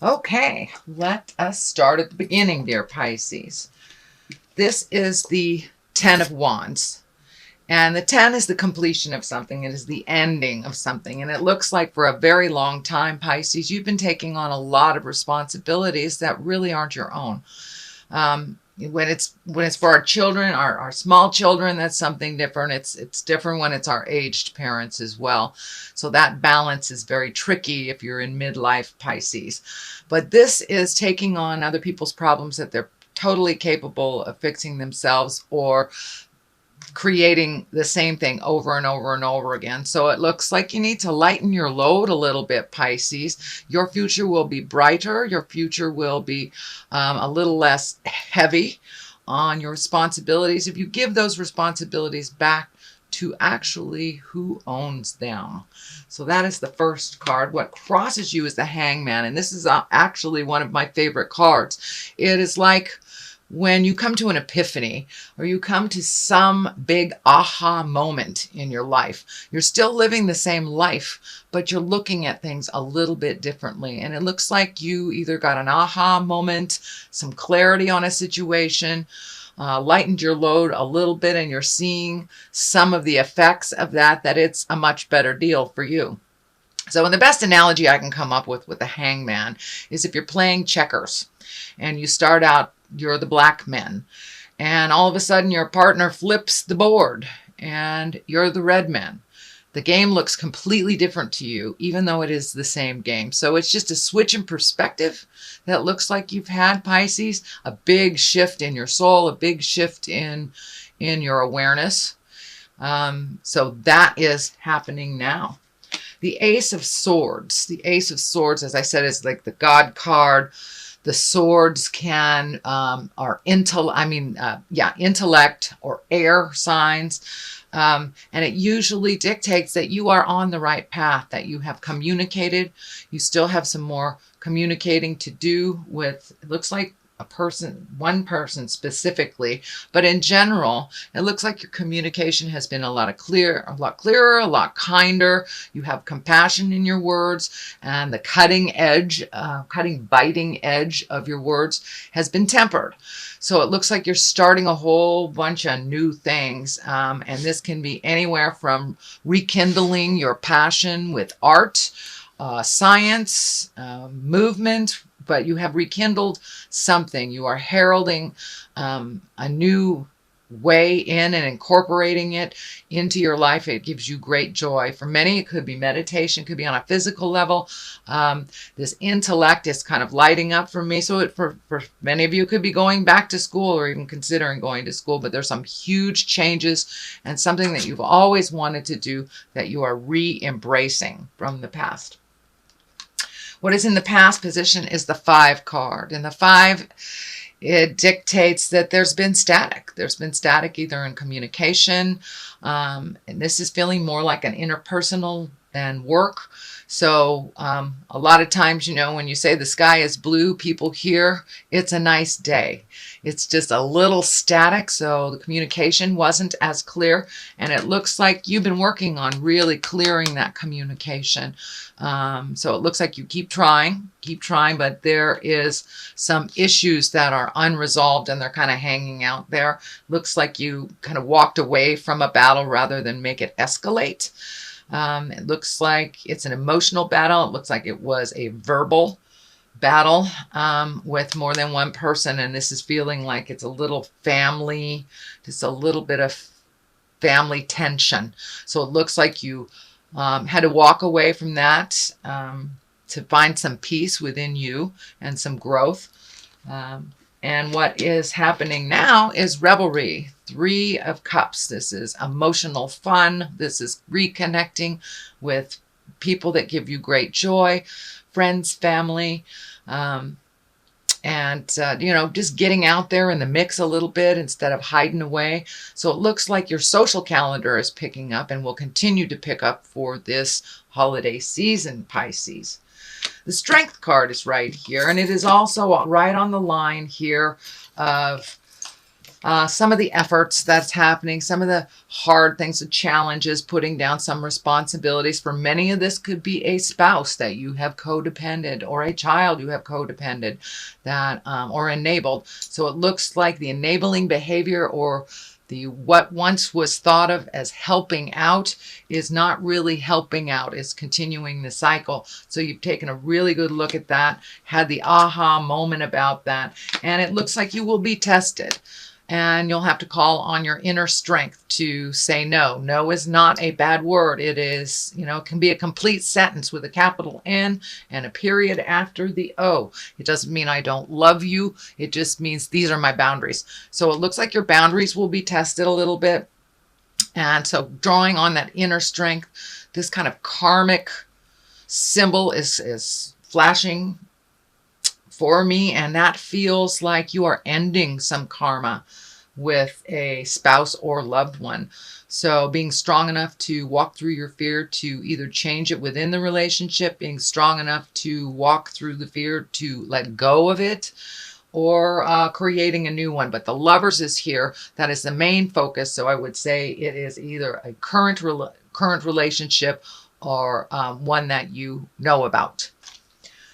Okay, let us start at the beginning, dear Pisces. This is the 10 of Wands. And the 10 is the completion of something. It is the ending of something. And it looks like for a very long time, Pisces, you've been taking on a lot of responsibilities that really aren't your own. When it's for our children, our small children, that's something different. It's different when it's our aged parents as well. So that balance is very tricky if you're in midlife, Pisces. But this is taking on other people's problems that they're totally capable of fixing themselves, or creating the same thing over and over and over again. So it looks like you need to lighten your load a little bit, Pisces. Your future will be brighter. Your future will be a little less heavy on your responsibilities if you give those responsibilities back to actually who owns them. So that is the first card. What crosses you is the Hangman, and this is actually one of my favorite cards. It is like when you come to an epiphany, or you come to some big aha moment in your life. You're still living the same life, but you're looking at things a little bit differently. And it looks like you either got an aha moment, some clarity on a situation, lightened your load a little bit, and you're seeing some of the effects of that it's a much better deal for you. So the best analogy I can come up with the Hangman is if you're playing checkers and you start out, you're the black men, and all of a sudden your partner flips the board and you're the red men. The game looks completely different to you, even though it is the same game. So it's just a switch in perspective that looks like you've had, Pisces, a big shift in your soul, a big shift in your awareness. So that is happening now. The Ace of Swords. The Ace of Swords, as I said, is like the God card. The swords are intellect or air signs. And it usually dictates that you are on the right path, that you have communicated. You still have some more communicating to do with, it looks like one person specifically, but in general, it looks like your communication has been a lot clearer, a lot kinder. You have compassion in your words, and the biting edge of your words has been tempered. So it looks like you're starting a whole bunch of new things. And this can be anywhere from rekindling your passion with art, science, movement, but you have rekindled something. You are heralding a new way in and incorporating it into your life. It gives you great joy. For many, it could be meditation, could be on a physical level. This intellect is kind of lighting up for me. So for many of you, it could be going back to school or even considering going to school, but there's some huge changes and something that you've always wanted to do that you are re-embracing from the past. What is in the past position is the 5 card. And the 5, it dictates that there's been static. There's been static either in communication. And this is feeling more like an interpersonal than work. So a lot of times, when you say the sky is blue, people hear it's a nice day. It's just a little static, so the communication wasn't as clear, and it looks like you've been working on really clearing that communication. So it looks like you keep trying, but there is some issues that are unresolved and they're kind of hanging out there. Looks like you kind of walked away from a battle rather than make it escalate. It looks like it's an emotional battle. It looks like it was a verbal battle with more than one person, and this is feeling like it's a little family, just a little bit of family tension. So it looks like you had to walk away from that to find some peace within you and some growth. And what is happening now is revelry. 3 of Cups. This is emotional fun. This is reconnecting with people that give you great joy, friends, family, and just getting out there in the mix a little bit instead of hiding away. So it looks like your social calendar is picking up and will continue to pick up for this holiday season, Pisces. The Strength card is right here, and it is also right on the line here of some of the efforts that's happening, some of the hard things, the challenges, putting down some responsibilities. For many of this could be a spouse that you have codependent, or a child you have codependent, that or enabled. So it looks like the enabling behavior, or the what once was thought of as helping out, is not really helping out, is continuing the cycle. So you've taken a really good look at that, had the aha moment about that, and it looks like you will be tested. And you'll have to call on your inner strength to say no. No is not a bad word. It is, it can be a complete sentence with a capital N and a period after the O. It doesn't mean I don't love you. It just means these are my boundaries. So it looks like your boundaries will be tested a little bit. And so drawing on that inner strength, this kind of karmic symbol is flashing for me, and that feels like you are ending some karma with a spouse or loved one. So being strong enough to walk through your fear, to either change it within the relationship, being strong enough to walk through the fear, to let go of it, or creating a new one. But the Lovers is here. That is the main focus. So I would say it is either a current relationship, or one that you know about.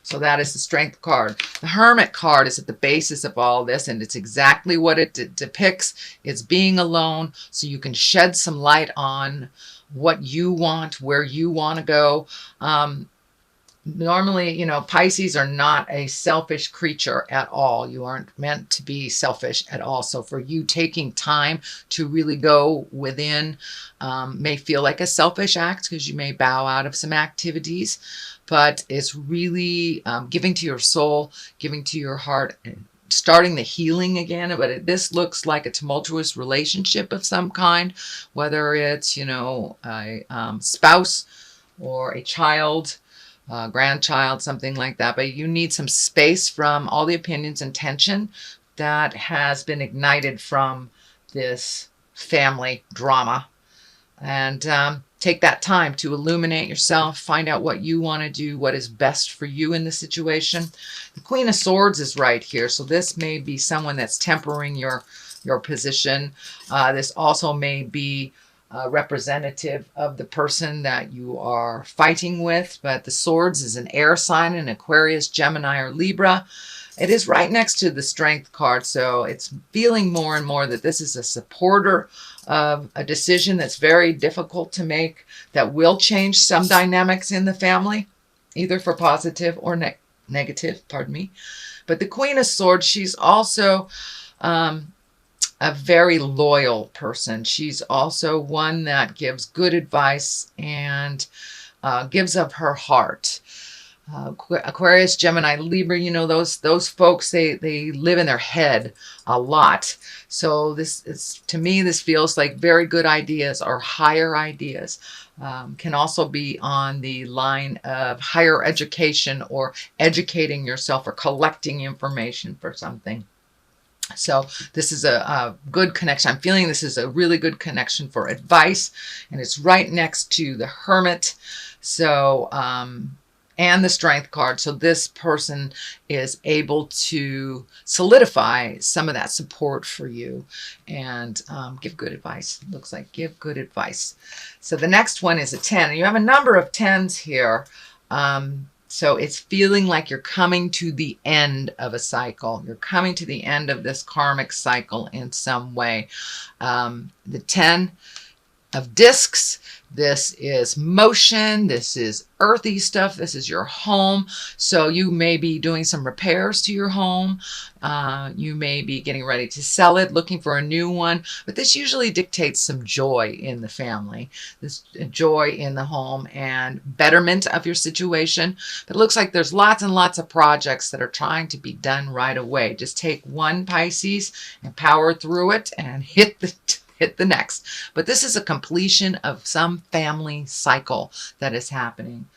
So that is the Strength card. The Hermit card is at the basis of all this, and it's exactly what it depicts. It's being alone, so you can shed some light on what you want, where you want to go. Normally, Pisces are not a selfish creature at all. You aren't meant to be selfish at all. So for you, taking time to really go within may feel like a selfish act, because you may bow out of some activities. But it's really giving to your soul, giving to your heart, and starting the healing again. But this looks like a tumultuous relationship of some kind, whether it's, a spouse or a child, grandchild, something like that. But you need some space from all the opinions and tension that has been ignited from this family drama. And take that time to illuminate yourself, find out what you want to do, what is best for you in the situation. The Queen of Swords is right here. So this may be someone that's tempering your position. This also may be representative of the person that you are fighting with. But the Swords is an air sign, an Aquarius, Gemini, or Libra. It is right next to the Strength card. So it's feeling more and more that this is a supporter of a decision that's very difficult to make, that will change some dynamics in the family, either for positive or negative, pardon me. But the Queen of Swords, she's also a very loyal person. She's also one that gives good advice and gives of her heart. Aquarius, Gemini, Libra, those folks, they live in their head a lot. So this is, to me, this feels like very good ideas, or higher ideas. Can also be on the line of higher education, or educating yourself, or collecting information for something. So this is a good connection. I'm feeling this is a really good connection for advice, and it's right next to the Hermit. So and the Strength card. So this person is able to solidify some of that support for you, and give good advice. Looks like give good advice. So the next one is a 10. And you have a number of 10s here. So it's feeling like you're coming to the end of a cycle. You're coming to the end of this karmic cycle in some way. The 10 of discs. This is motion. This is earthy stuff. This is your home. So you may be doing some repairs to your home. You may be getting ready to sell it, looking for a new one. But this usually dictates some joy in the family, this joy in the home, and betterment of your situation. But it looks like there's lots and lots of projects that are trying to be done right away. Just take one, Pisces, and power through it and hit the next. But this is a completion of some family cycle that is happening.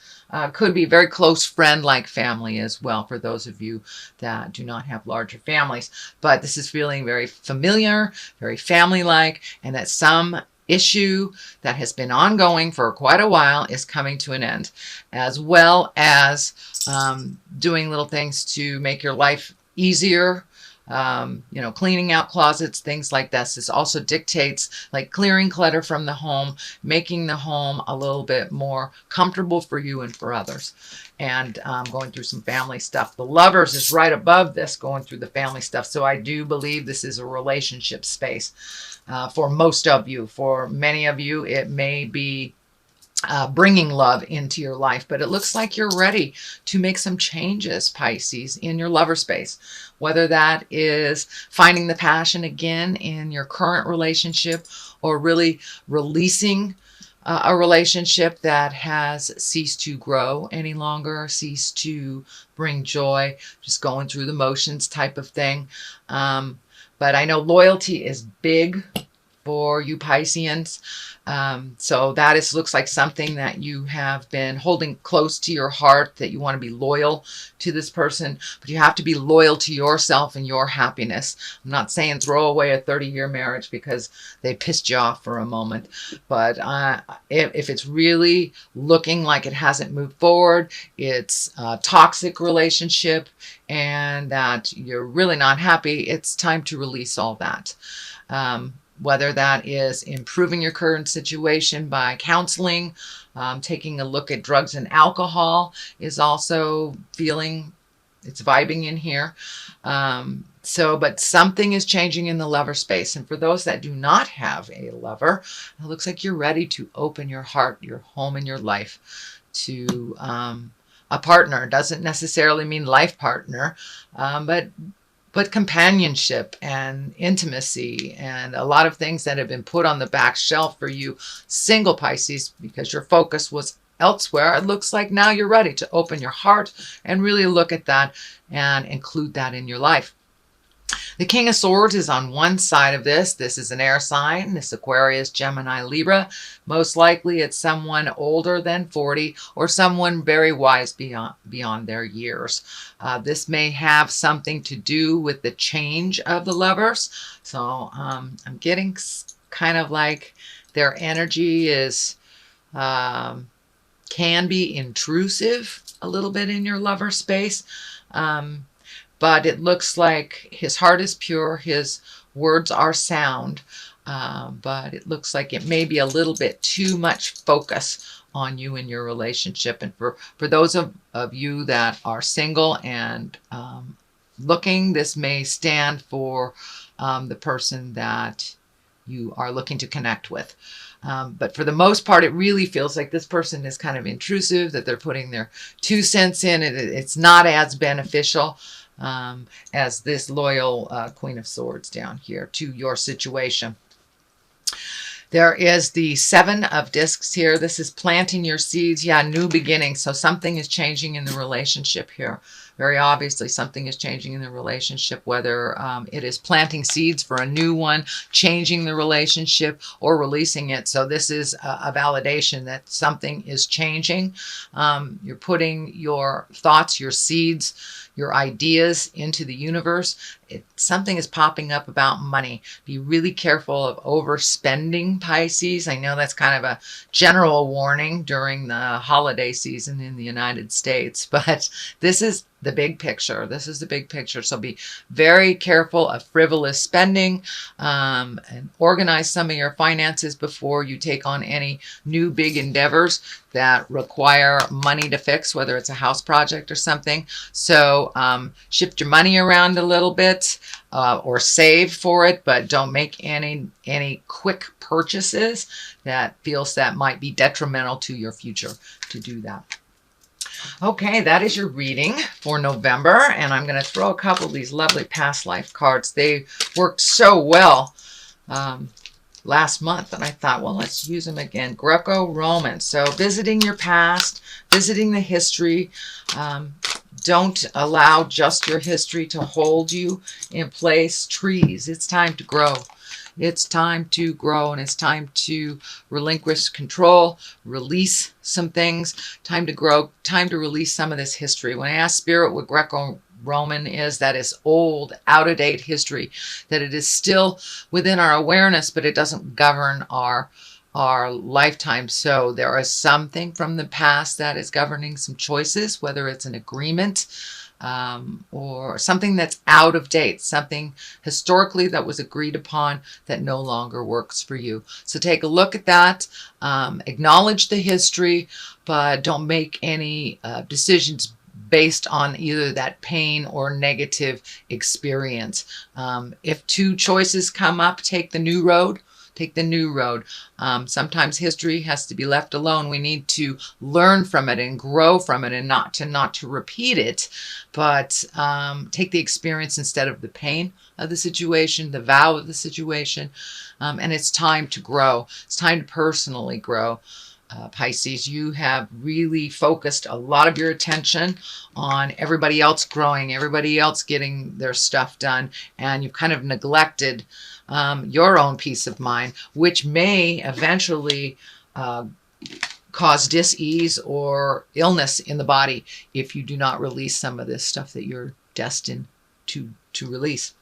Could be a very close friend-like family as well, for those of you that do not have larger families. But this is feeling very familiar, very family-like, and that some issue that has been ongoing for quite a while is coming to an end, as well as doing little things to make your life easier, cleaning out closets, things like this. This also dictates like clearing clutter from the home, making the home a little bit more comfortable for you and for others, and going through some family stuff. The Lovers is right above this, going through the family stuff. So I do believe this is a relationship space for most of you. For many of you, it may be bringing love into your life, but it looks like you're ready to make some changes, Pisces, in your lover space, whether that is finding the passion again in your current relationship, or really releasing a relationship that has ceased to grow any longer, ceased to bring joy, just going through the motions type of thing. But I know loyalty is big for you Pisceans. So that looks like something that you have been holding close to your heart, that you want to be loyal to this person, but you have to be loyal to yourself and your happiness. I'm not saying throw away a 30-year marriage because they pissed you off for a moment, but if it's really looking like it hasn't moved forward, it's a toxic relationship, and that you're really not happy, it's time to release all that. Whether that is improving your current situation by counseling, taking a look at drugs and alcohol is also feeling, it's vibing in here. But something is changing in the lover space. And for those that do not have a lover, it looks like you're ready to open your heart, your home, and your life to a partner. It doesn't necessarily mean life partner, but companionship and intimacy and a lot of things that have been put on the back shelf for you single Pisces because your focus was elsewhere. It looks like now you're ready to open your heart and really look at that and include that in your life. The King of Swords is on one side of this. This is an air sign. This Aquarius, Gemini, Libra. Most likely it's someone older than 40 or someone very wise beyond their years. This may have something to do with the change of the lovers. So I'm getting kind of like their energy is can be intrusive a little bit in your lover space. But it looks like his heart is pure, his words are sound, but it looks like it may be a little bit too much focus on you and your relationship. And for those of you that are single and looking, this may stand for the person that you are looking to connect with. But for the most part, it really feels like this person is kind of intrusive, that they're putting their 2 cents in. It's not as beneficial as this loyal Queen of Swords down here to your situation. There is the 7 of Discs here. This is planting your seeds. Yeah, new beginning. So something is changing in the relationship here. Very obviously, something is changing in the relationship, whether it is planting seeds for a new one, changing the relationship, or releasing it. So this is a validation that something is changing. You're putting your thoughts, your seeds, your ideas into the universe. Something is popping up about money. Be really careful of overspending, Pisces. I know that's kind of a general warning during the holiday season in the United States, but this is the big picture. This is the big picture. So be very careful of frivolous spending, and organize some of your finances before you take on any new big endeavors that require money to fix, whether it's a house project or something. So shift your money around a little bit, or save for it, but don't make any quick purchases that feels that might be detrimental to your future to do that. Okay, that is your reading for November, and I'm going to throw a couple of these lovely past life cards. They worked so well last month, and I thought, well, let's use them again. Greco-Roman. So visiting your past, visiting the history. Don't allow just your history to hold you in place. Trees, it's time to grow. It's time to grow, and it's time to relinquish control, release some things, time to grow, time to release some of this history. When I ask Spirit what Greco-Roman is, that is old, out-of-date history, that it is still within our awareness, but it doesn't govern our lifetime. So there is something from the past that is governing some choices, whether it's an agreement, or something that's out of date, something historically that was agreed upon that no longer works for you. So take a look at that, acknowledge the history, but don't make any decisions based on either that pain or negative experience. If two choices come up, take the new road. Take the new road. Sometimes history has to be left alone. We need to learn from it and grow from it, and not to repeat it, but take the experience instead of the pain of the situation, the vow of the situation. And it's time to grow. It's time to personally grow. Pisces, you have really focused a lot of your attention on everybody else growing, everybody else getting their stuff done, and you've kind of neglected your own peace of mind, which may eventually cause dis-ease or illness in the body if you do not release some of this stuff that you're destined to release.